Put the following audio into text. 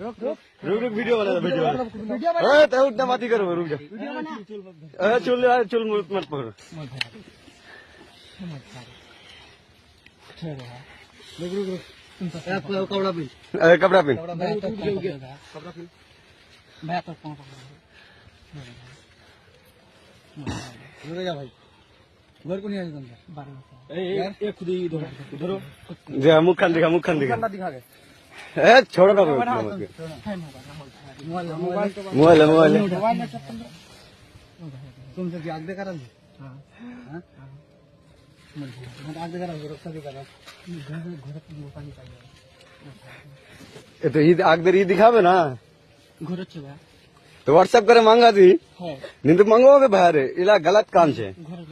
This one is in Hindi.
रुक वीडियो बना वीडियो बना तो उठना मत ही करो रुक जा चुल मत पकड़ो कपड़ा पहन भाई घर को नहीं आए खुद ही धरो मुख खान दिखा दिखा गए छोड़ो ना मोबाइल तुमसे आग दे करा आग दे करा रक्षा दे करा तो ईद आग दे दिखावे ना घर तो व्हाट्सएप करे मांगा दी नहीं तो मंगवाओगे बाहर इला गलत काम छे घर